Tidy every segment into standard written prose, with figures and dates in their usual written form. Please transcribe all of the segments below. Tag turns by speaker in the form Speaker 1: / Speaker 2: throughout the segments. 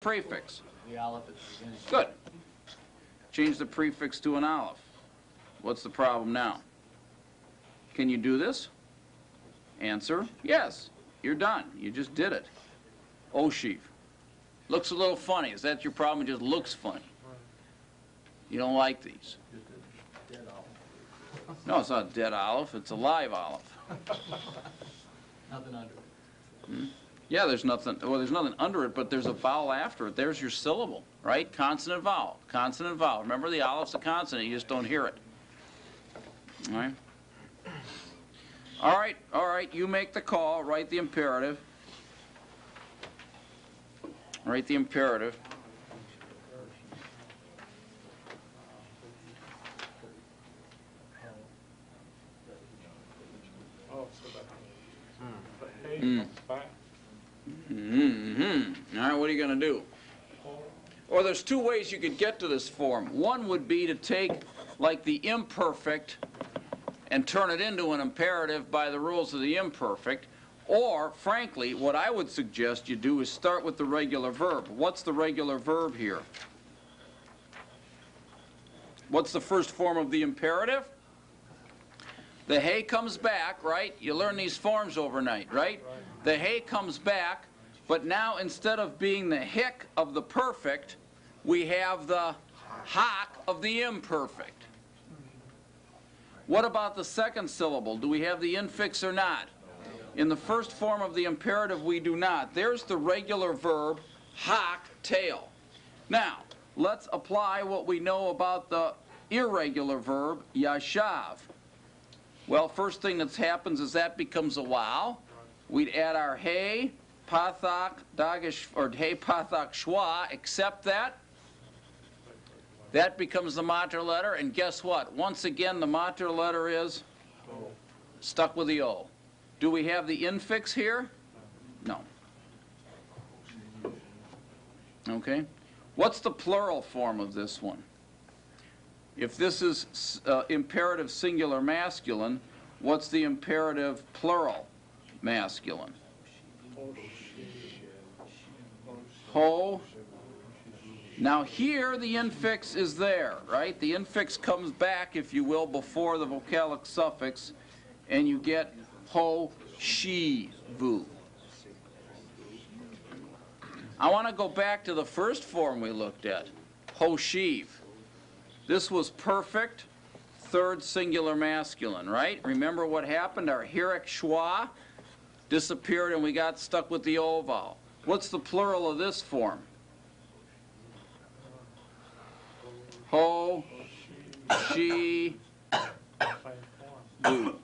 Speaker 1: Prefix.
Speaker 2: The aleph at the beginning.
Speaker 1: Good. Change the prefix to an aleph. What's the problem now? Can you do this? Answer, yes. You're done. You just did it. Oshiv. Looks a little funny. Is that your problem? It just looks funny. You don't like these. No, it's not a dead aleph. It's a live aleph.
Speaker 2: Nothing under it.
Speaker 1: Yeah, there's nothing. Well, there's nothing under it, but there's a vowel after it. There's your syllable, right? Consonant, vowel. Consonant, vowel. Remember, the aleph's a consonant. You just don't hear it. All right? All right, all right. You make the call. Write the imperative. Write the imperative. All right, what are you going to do? Or there's two ways you could get to this form. One would be to take, like, the imperfect and turn it into an imperative by the rules of the imperfect. Or, frankly, what I would suggest you do is start with the regular verb. What's the regular verb here? What's the first form of the imperative? The hay comes back, right? You learn these forms overnight, right? The hay comes back, but now instead of being the hic of the perfect, we have the hoc of the imperfect. What about the second syllable? Do we have the infix or not? In the first form of the imperative, we do not. There's the regular verb, hoc, tail. Now, let's apply what we know about the irregular verb, yashav. Well, first thing that happens is that becomes a wow. We'd add our hey, pathak, dagish, or hey, pathak, shwa, except that. That becomes the mater letter, and guess what? Once again, the mater letter is stuck with the O. Do we have the infix here? No. Okay. What's the plural form of this one? If this is imperative singular masculine, what's the imperative plural masculine? Ho. Now here the infix is there, right? The infix comes back, if you will, before the vocalic suffix, and you get ho, she, vu. I want to go back to the first form we looked at, hoshiv. This was perfect, third singular masculine, right? Remember what happened? Our hirik schwa disappeared and we got stuck with the O vowel. What's the plural of this form? Ho, she, vu.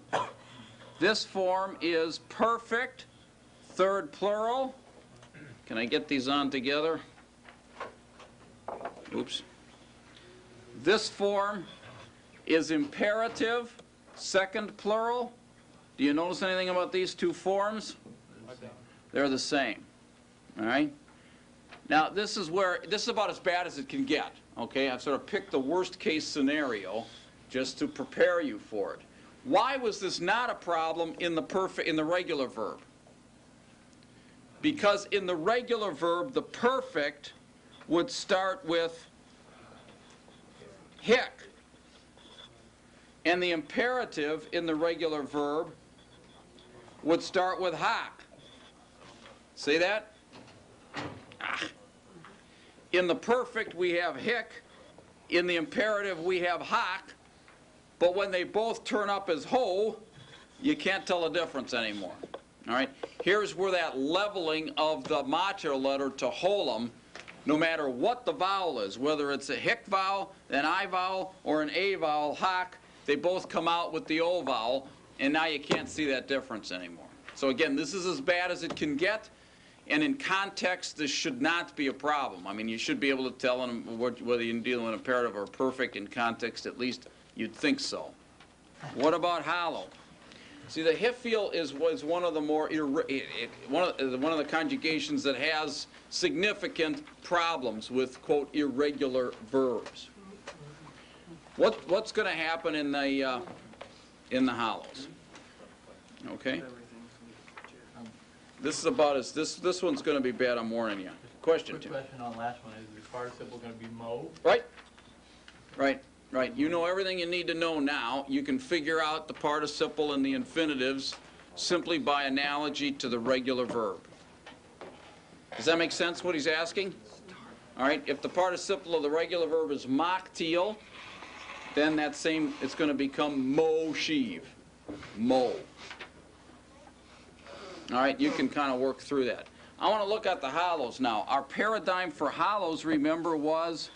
Speaker 1: This form is perfect, third plural. Can I get these on together? Oops. This form is imperative, second plural. Do you notice anything about these two forms? They're the same. All right? Now, this is about as bad as it can get. Okay? I've sort of picked the worst case scenario just to prepare you for it. Why was this not a problem in the regular verb? Because in the regular verb, the perfect would start with hic. And the imperative in the regular verb would start with hoc. See that? Ah. In the perfect, we have hic. In the imperative, we have hoc. But when they both turn up as ho, you can't tell the difference anymore. All right? Here's where that leveling of the mater letter to holum, no matter what the vowel is, whether it's a hic vowel, an I vowel, or an A vowel, hoc, they both come out with the O vowel, and now you can't see that difference anymore. So again, this is as bad as it can get, and in context, this should not be a problem. I mean, you should be able to tell them whether you're dealing with imperative or perfect in context, at least you'd think so. What about hollow? See, the Hiphil was one of the more one of the conjugations that has significant problems with, quote, irregular verbs. What's going to happen in the hollows? Okay. This is about as this one's going to be bad. I'm warning you. Question,
Speaker 2: Quick
Speaker 1: Tim.
Speaker 2: question on the last one, is the participle gonna be mo?
Speaker 1: Right? Right, right. You know everything you need to know now. You can figure out the participle and the infinitives simply by analogy to the regular verb. Does that make sense, what he's asking? All right, if the participle of the regular verb is maktil, then it's going to become moshiv. Mo. All right, you can kind of work through that. I want to look at the hollows now. Our paradigm for hollows, remember, was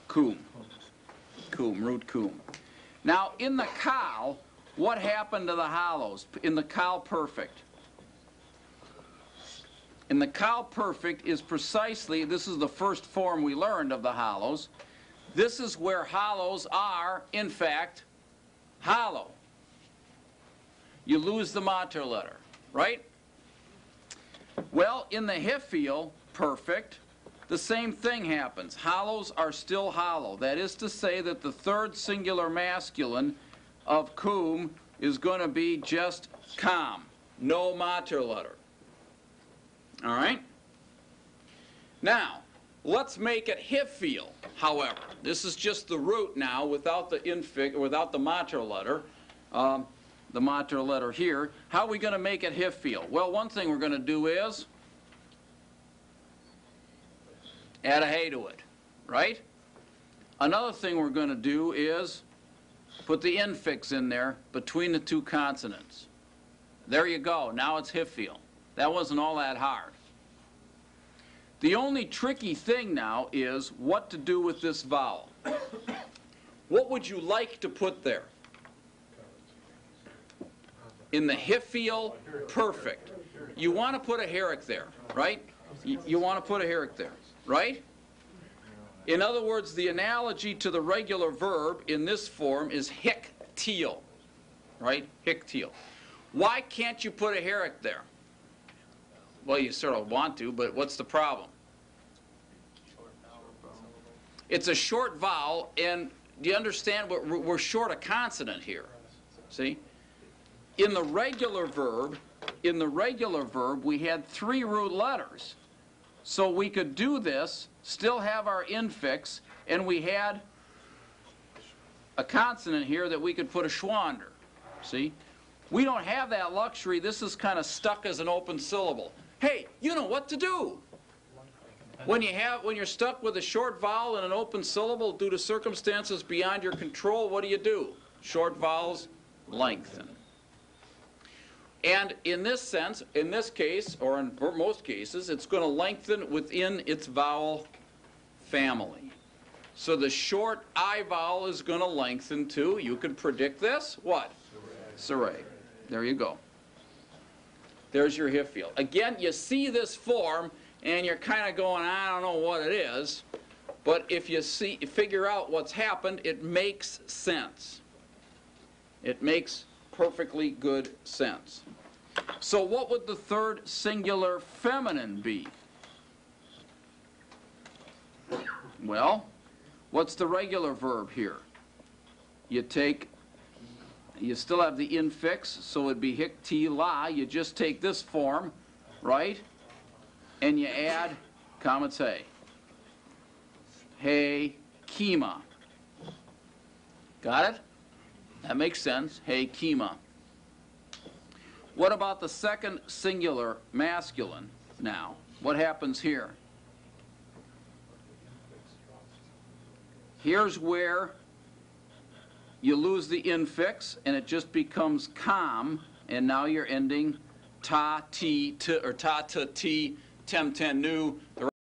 Speaker 1: kum. Kum, root kum. Now, in the kal, what happened to the hollows? In the kal perfect. In the kal perfect is precisely, this is the first form we learned of the hollows. This is where hollows are, in fact, hollow. You lose the mater letter, right? Well, in the Hiphil perfect, the same thing happens. Hollows are still hollow. That is to say that the third singular masculine of kum is going to be just kam, no mater letter. All right? Now, let's make it Hiphil, however. This is just the root now without the mater letter. The mater letter here. How are we going to make it Hiphil? Well, one thing we're going to do is add a hey to it, right? Another thing we're going to do is put the infix in there between the two consonants. There you go. Now it's Hiphil. That wasn't all that hard. The only tricky thing now is what to do with this vowel. What would you like to put there? In the Hiphil perfect. You want to put a herrick there, right? You want to put a herrick there, right? In other words, the analogy to the regular verb in this form is hiktil, right? Hiktil. Why can't you put a herrick there? Well, you sort of want to, but what's the problem? It's a short vowel, and do you understand what we're short a consonant here? See? In the regular verb, we had 3 root letters. So we could do this, still have our infix, and we had a consonant here that we could put a schwander. See? We don't have that luxury. This is kind of stuck as an open syllable. Hey, you know what to do. When you're stuck with a short vowel and an open syllable due to circumstances beyond your control, what do? Short vowels lengthen. And in this sense, in this case, or in most cases, it's going to lengthen within its vowel family. So the short I vowel is going to lengthen to, you can predict this, what? Saray. There you go. There's your Hiphil. Again, you see this form, and you're kind of going, I don't know what it is. But if you figure out what's happened, it makes sense. It makes perfectly good sense. So what would the third singular feminine be? Well, what's the regular verb here? You still have the infix, so it'd be hiktila. You just take this form, right? And you add kamatse. Hey, kima. Got it? That makes sense. Hey, kima. What about the second singular masculine now? What happens here? Here's where you lose the infix, and it just becomes kam, and now you're ending ta, ti, t, or ta, ta, ti, tem, ten, nu.